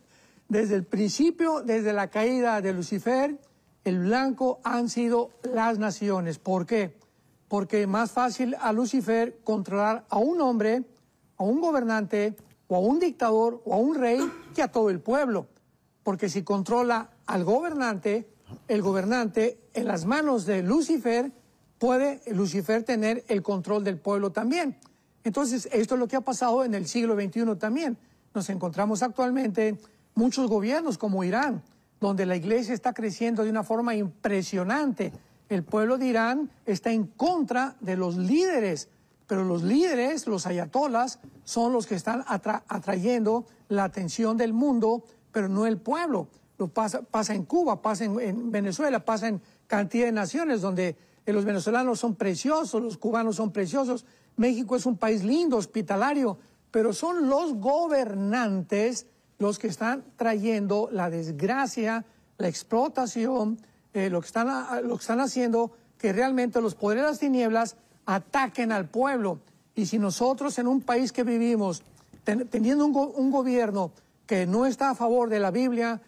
desde el principio, desde la caída de Lucifer, el blanco han sido las naciones. ¿Por qué? Porque es más fácil a Lucifer controlar a un hombre, a un gobernante, o a un dictador, o a un rey, que a todo el pueblo. Porque si controla al gobernante, el gobernante en las manos de Lucifer, puede Lucifer tener el control del pueblo también. Entonces, esto es lo que ha pasado en el siglo XXI también. Nos encontramos actualmente muchos gobiernos como Irán, donde la iglesia está creciendo de una forma impresionante. El pueblo de Irán está en contra de los líderes, pero los líderes, los ayatolás, son los que están atrayendo la atención del mundo, pero no el pueblo. Pasa en Cuba, pasa en Venezuela, pasa en cantidad de naciones donde los venezolanos son preciosos, los cubanos son preciosos. México es un país lindo, hospitalario, pero son los gobernantes los que están trayendo la desgracia, la explotación, lo que están haciendo que realmente los poderes de las tinieblas ataquen al pueblo. Y si nosotros en un país que vivimos, teniendo un gobierno que no está a favor de la Biblia,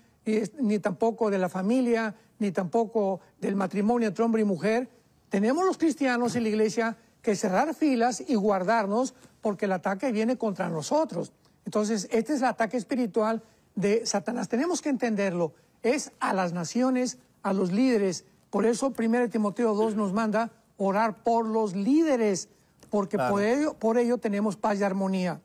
ni tampoco de la familia, ni tampoco del matrimonio entre hombre y mujer, tenemos los cristianos en la iglesia que cerrar filas y guardarnos porque el ataque viene contra nosotros. Entonces, este es el ataque espiritual de Satanás. Tenemos que entenderlo. Es a las naciones, a los líderes. Por eso 1 Timoteo 2 nos manda orar por los líderes, porque claro, por ello tenemos paz y armonía.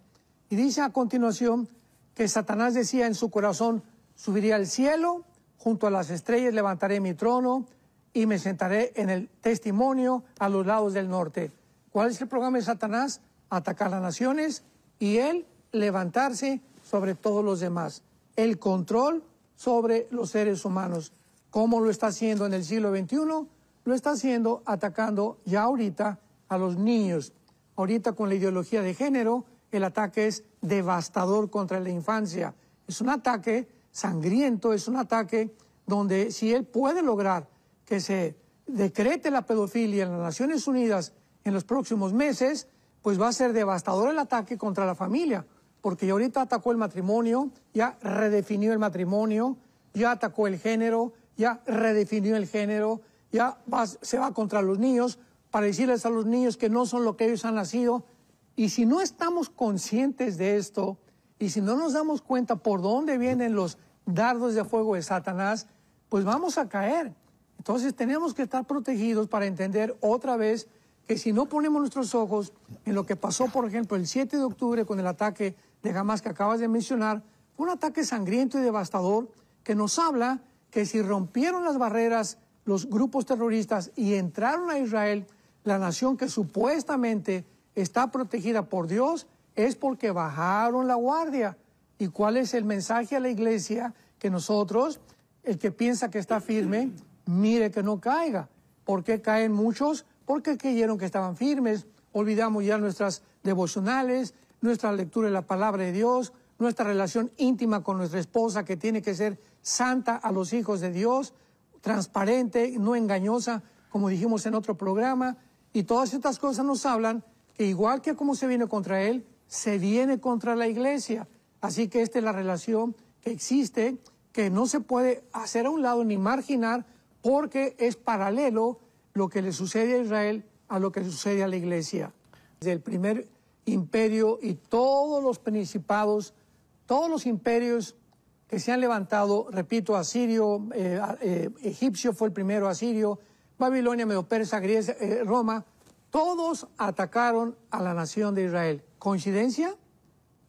Y dice a continuación que Satanás decía en su corazón, subiré al cielo, junto a las estrellas levantaré mi trono y me sentaré en el testimonio a los lados del norte. ¿Cuál es el programa de Satanás? Atacar las naciones y él levantarse sobre todos los demás. El control sobre los seres humanos. ¿Cómo lo está haciendo en el siglo XXI? Lo está haciendo atacando ya ahorita a los niños. Ahorita con la ideología de género, el ataque es devastador contra la infancia. Es un ataque sangriento, es un ataque donde si él puede lograr que se decrete la pedofilia en las Naciones Unidas en los próximos meses, pues va a ser devastador el ataque contra la familia, porque ya ahorita atacó el matrimonio, ya redefinió el matrimonio, ya atacó el género, ya redefinió el género, ya se va contra los niños para decirles a los niños que no son lo que ellos han nacido. Y si no estamos conscientes de esto, y si no nos damos cuenta por dónde vienen los dardos de fuego de Satanás, pues vamos a caer. Entonces tenemos que estar protegidos para entender otra vez que si no ponemos nuestros ojos en lo que pasó, por ejemplo, el 7 de octubre con el ataque de Hamas que acabas de mencionar, fue un ataque sangriento y devastador que nos habla que si rompieron las barreras los grupos terroristas y entraron a Israel, la nación que supuestamente está protegida por Dios, es porque bajaron la guardia. ¿Y cuál es el mensaje a la iglesia? Que nosotros, el que piensa que está firme, mire que no caiga. ¿Por qué caen muchos? Porque creyeron que estaban firmes. Olvidamos ya nuestras devocionales, nuestra lectura de la palabra de Dios, nuestra relación íntima con nuestra esposa, que tiene que ser santa a los hijos de Dios, transparente, no engañosa, como dijimos en otro programa. Y todas estas cosas nos hablan que igual que como se viene contra él, se viene contra la iglesia. Así que esta es la relación que existe, que no se puede hacer a un lado ni marginar, porque es paralelo lo que le sucede a Israel a lo que le sucede a la iglesia. Desde el primer imperio y todos los principados, todos los imperios que se han levantado, repito, asirio, egipcio fue el primero, asirio, Babilonia, Medo-Persa, Grecia, Roma, todos atacaron a la nación de Israel. ¿Coincidencia?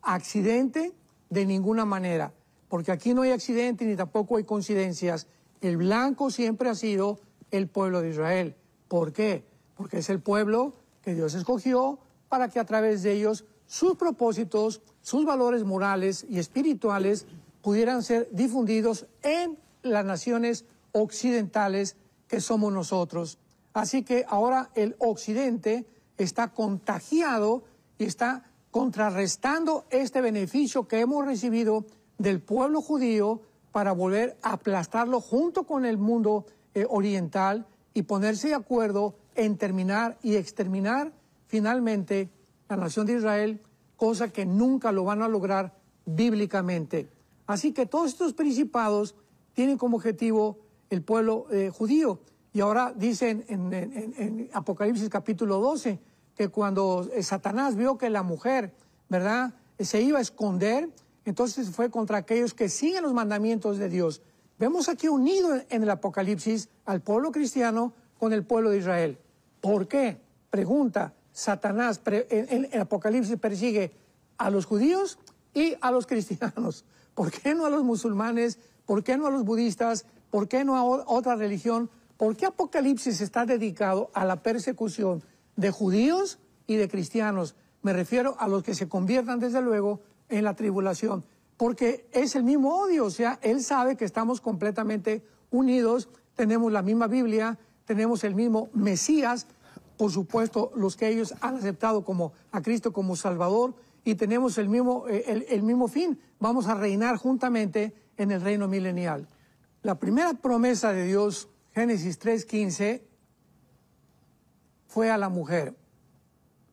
¿Accidente? De ninguna manera, porque aquí no hay accidente ni tampoco hay coincidencias. El blanco siempre ha sido el pueblo de Israel. ¿Por qué? Porque es el pueblo que Dios escogió para que a través de ellos sus propósitos, sus valores morales y espirituales pudieran ser difundidos en las naciones occidentales que somos nosotros. Así que ahora el occidente está contagiado y está contrarrestando este beneficio que hemos recibido del pueblo judío para volver a aplastarlo junto con el mundo oriental y ponerse de acuerdo en terminar y exterminar finalmente la nación de Israel, cosa que nunca lo van a lograr bíblicamente. Así que todos estos principados tienen como objetivo el pueblo judío. Y ahora dicen en Apocalipsis capítulo 12 que cuando Satanás vio que la mujer, ¿verdad?, se iba a esconder, entonces fue contra aquellos que siguen los mandamientos de Dios. Vemos aquí unido en el Apocalipsis al pueblo cristiano con el pueblo de Israel. ¿Por qué? Pregunta, Satanás en el Apocalipsis persigue a los judíos y a los cristianos. ¿Por qué no a los musulmanes? ¿Por qué no a los budistas? ¿Por qué no a otra religión? ¿Por qué Apocalipsis está dedicado a la persecución de judíos y de cristianos? Me refiero a los que se conviertan, desde luego, en la tribulación. Porque es el mismo odio, o sea, él sabe que estamos completamente unidos, tenemos la misma Biblia, tenemos el mismo Mesías, por supuesto, los que ellos han aceptado como a Cristo como Salvador, y tenemos el mismo fin. Vamos a reinar juntamente en el reino milenial. La primera promesa de Dios, Génesis 3:15, fue a la mujer.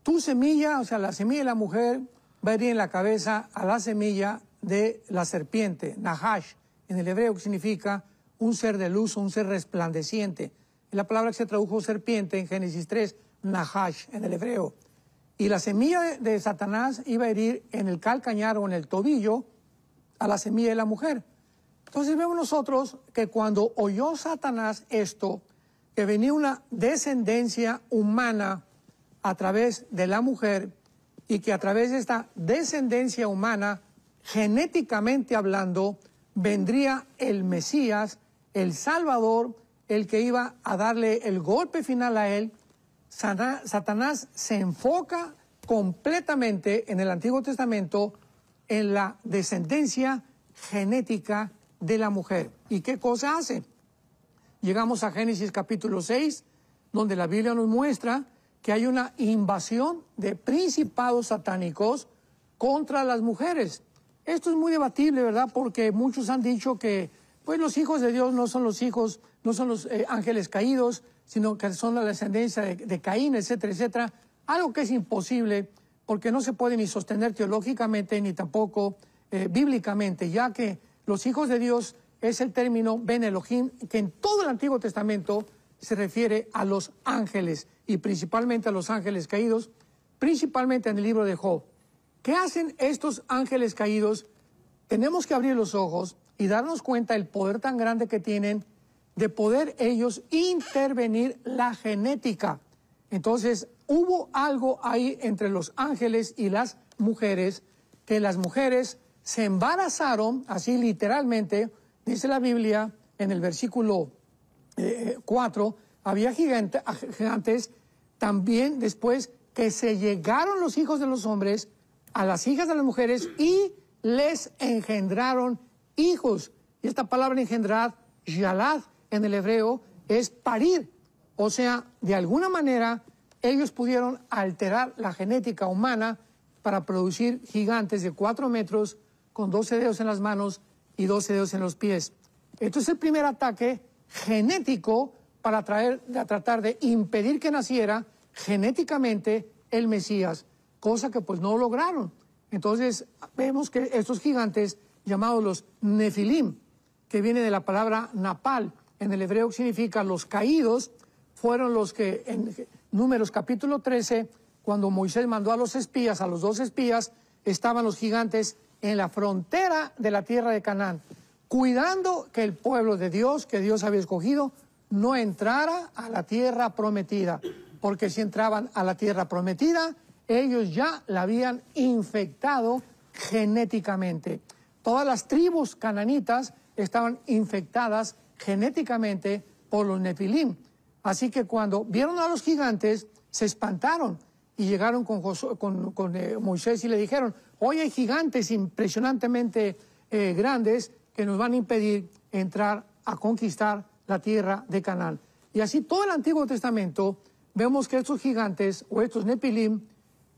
Tu semilla, o sea, la semilla de la mujer, va a ir en la cabeza a la semilla de la serpiente, Nahash, en el hebreo, que significa un ser de luz, un ser resplandeciente. La palabra que se tradujo serpiente en Génesis 3, Nahash, en el hebreo. Y la semilla de Satanás iba a herir en el calcañar o en el tobillo a la semilla de la mujer. Entonces vemos nosotros que cuando oyó Satanás esto, que venía una descendencia humana a través de la mujer, y que a través de esta descendencia humana, genéticamente hablando, vendría el Mesías, el Salvador, el que iba a darle el golpe final a él, Satanás se enfoca completamente en el Antiguo Testamento en la descendencia genética de la mujer. ¿Y qué cosa hace? Llegamos a Génesis capítulo 6, donde la Biblia nos muestra que hay una invasión de principados satánicos contra las mujeres. Esto es muy debatible, ¿verdad? Porque muchos han dicho que pues los hijos de Dios no son los hijos, no son los ángeles caídos, sino que son la descendencia de Caín, etcétera, etcétera. Algo que es imposible, porque no se puede ni sostener teológicamente ni tampoco bíblicamente, ya que los hijos de Dios es el término Ben Elohim, que en todo el Antiguo Testamento se refiere a los ángeles, y principalmente a los ángeles caídos, principalmente en el libro de Job. ¿Qué hacen estos ángeles caídos? Tenemos que abrir los ojos y darnos cuenta del poder tan grande que tienen de poder ellos intervenir la genética. Entonces, hubo algo ahí entre los ángeles y las mujeres, que las mujeres se embarazaron, así literalmente, dice la Biblia en el versículo 4, había gigantes, también después que se llegaron los hijos de los hombres a las hijas de las mujeres y les engendraron hijos. Y esta palabra engendrar, yalad, en el hebreo, es parir. O sea, de alguna manera, ellos pudieron alterar la genética humana para producir gigantes de 4 metros con 12 dedos en las manos y 12 dedos en los pies. Esto es el primer ataque genético para tratar de impedir que naciera genéticamente el Mesías, cosa que pues no lograron. Entonces vemos que estos gigantes llamados los Nefilim, que viene de la palabra Napal, en el hebreo significa los caídos, fueron los que en Números capítulo 13, cuando Moisés mandó a los espías, a los 2 espías, estaban los gigantes en la frontera de la tierra de Canaán, cuidando que el pueblo de Dios, que Dios había escogido, no entrara a la tierra prometida, porque si entraban a la tierra prometida, ellos ya la habían infectado genéticamente. Todas las tribus cananitas estaban infectadas genéticamente por los Nefilim. Así que cuando vieron a los gigantes, se espantaron y llegaron con Moisés y le dijeron, hoy hay gigantes impresionantemente grandes que nos van a impedir entrar a conquistar la tierra de Canaán. Y así todo el Antiguo Testamento vemos que estos gigantes o estos Nefilim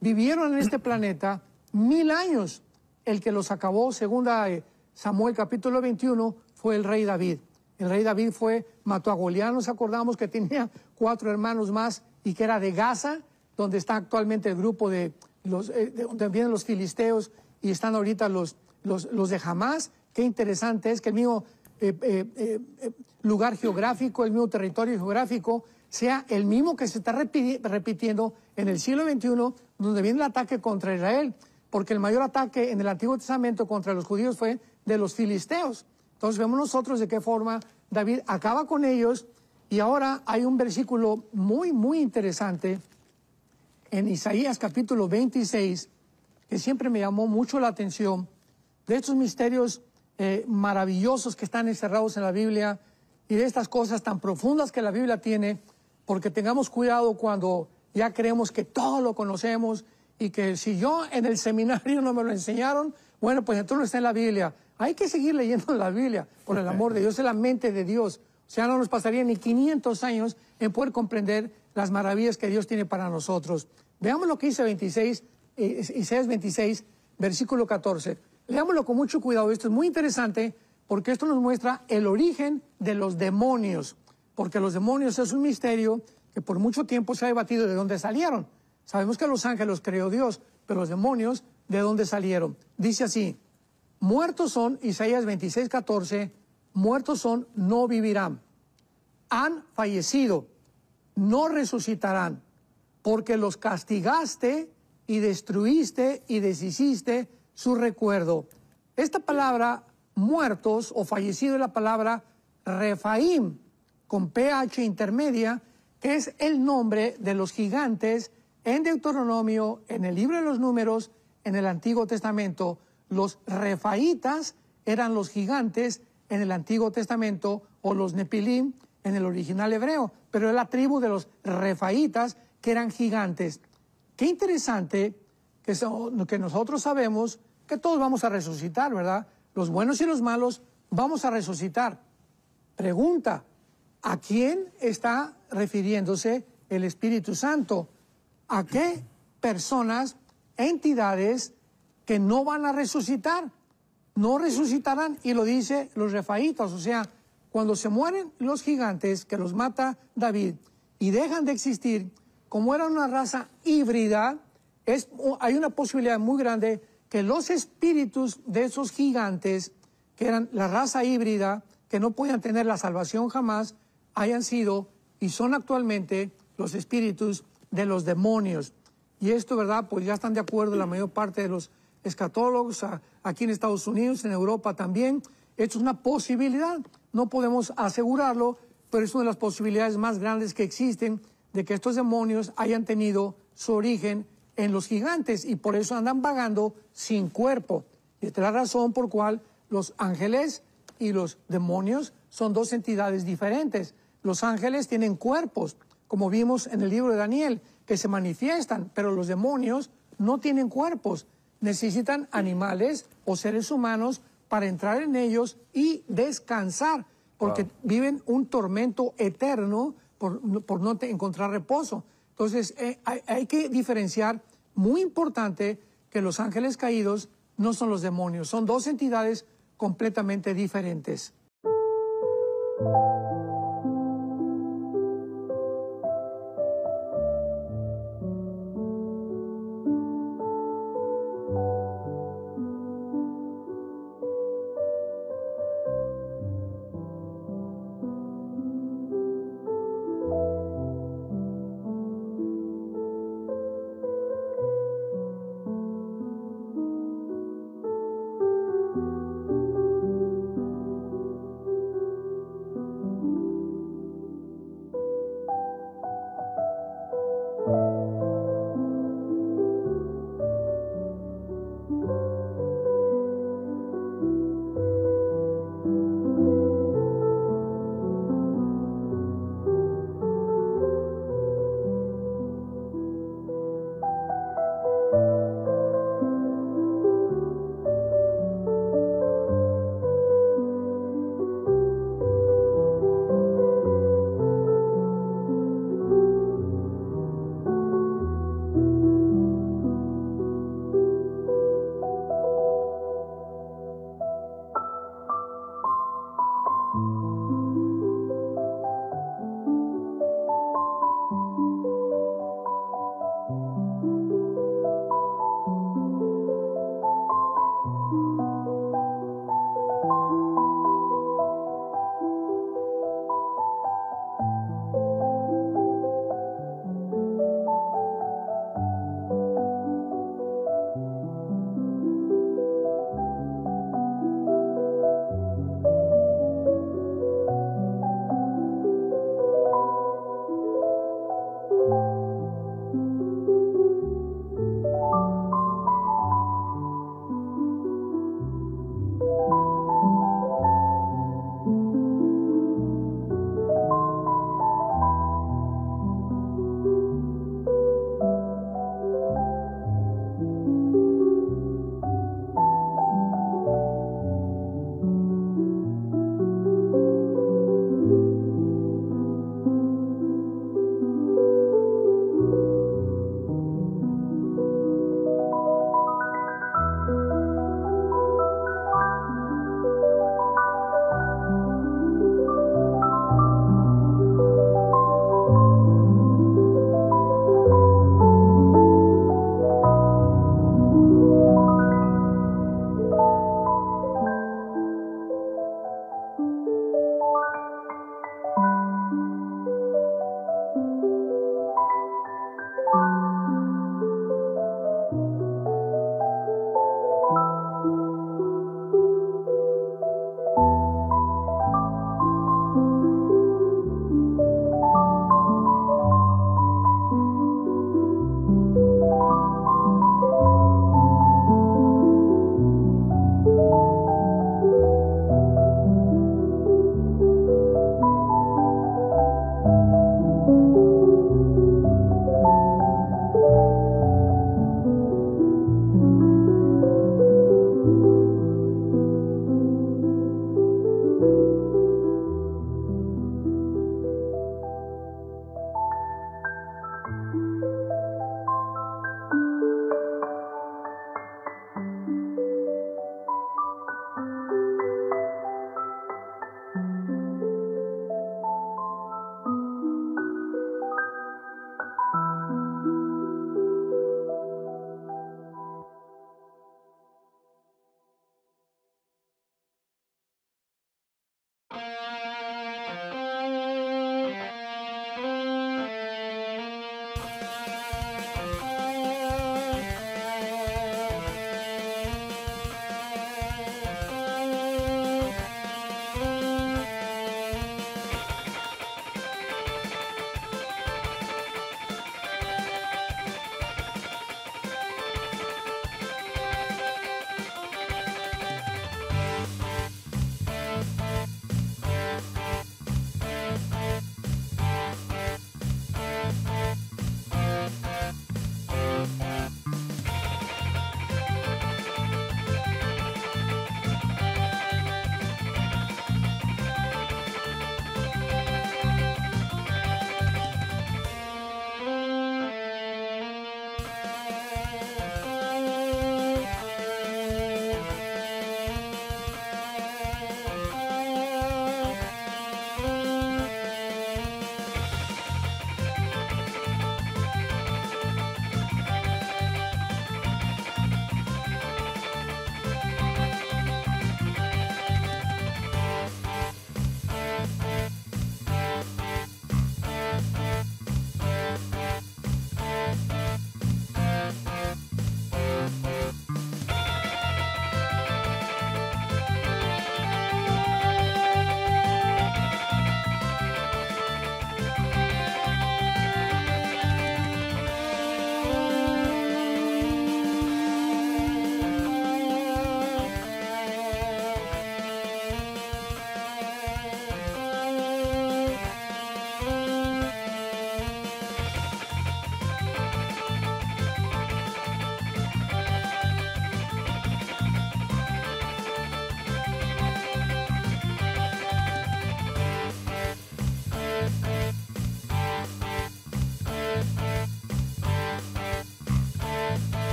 vivieron en este planeta 1000 años. El que los acabó, según Samuel capítulo 21, fue el rey David. El rey David mató a Goliat, nos acordamos que tenía 4 hermanos más y que era de Gaza, donde está actualmente el grupo de donde vienen los filisteos y están ahorita los de Hamás. Qué interesante es que el mismo lugar geográfico, el mismo territorio geográfico, sea el mismo que se está repitiendo en el siglo XXI, donde viene el ataque contra Israel, porque el mayor ataque en el Antiguo Testamento contra los judíos fue de los filisteos. Entonces vemos nosotros de qué forma David acaba con ellos, y ahora hay un versículo muy, muy interesante en Isaías capítulo 26, que siempre me llamó mucho la atención, de estos misterios maravillosos que están encerrados en la Biblia y de estas cosas tan profundas que la Biblia tiene, porque tengamos cuidado cuando ya creemos que todo lo conocemos y que si yo en el seminario no me lo enseñaron, bueno, pues entonces no está en la Biblia. Hay que seguir leyendo la Biblia, por el amor de Dios, es la mente de Dios. O sea, no nos pasaría ni 500 años en poder comprender las maravillas que Dios tiene para nosotros. Veamos lo que dice Isaías 26, versículo 14. Leámoslo con mucho cuidado. Esto es muy interesante porque esto nos muestra el origen de los demonios. Porque los demonios es un misterio que por mucho tiempo se ha debatido de dónde salieron. Sabemos que los ángeles los creó Dios, pero los demonios, ¿de dónde salieron? Dice así: muertos son, Isaías 26, 14, muertos son, no vivirán. Han fallecido, no resucitarán, porque los castigaste y destruiste y deshiciste su recuerdo. Esta palabra muertos o fallecido es la palabra Refaim, con PH intermedia, que es el nombre de los gigantes en Deuteronomio, en el libro de los Números, en el Antiguo Testamento. Los refaitas eran los gigantes en el Antiguo Testamento, o los Nefilim en el original hebreo, pero es la tribu de los refaitas que eran gigantes. Qué interesante que nosotros sabemos que todos vamos a resucitar, ¿verdad? Los buenos y los malos vamos a resucitar. Pregunta: ¿a quién está refiriéndose el Espíritu Santo? ¿A qué personas, entidades que no van a resucitar? No resucitarán, y lo dice los refaitas. O sea, cuando se mueren los gigantes, que los mata David, y dejan de existir, como era una raza híbrida, hay una posibilidad muy grande que los espíritus de esos gigantes, que eran la raza híbrida, que no podían tener la salvación jamás, hayan sido y son actualmente los espíritus de los demonios. Y esto, ¿verdad? Pues ya están de acuerdo la mayor parte de los escatólogos, aquí en Estados Unidos, en Europa también. Esto es una posibilidad, no podemos asegurarlo, pero es una de las posibilidades más grandes que existen de que estos demonios hayan tenido su origen en los gigantes y por eso andan vagando sin cuerpo. Y esta es la razón por cual los ángeles y los demonios son dos entidades diferentes. Los ángeles tienen cuerpos, como vimos en el libro de Daniel, que se manifiestan, pero los demonios no tienen cuerpos. Necesitan animales o seres humanos para entrar en ellos y descansar, porque viven un tormento eterno, por no encontrar reposo. Entonces, hay que diferenciar, muy importante, que los ángeles caídos no son los demonios, son dos entidades completamente diferentes.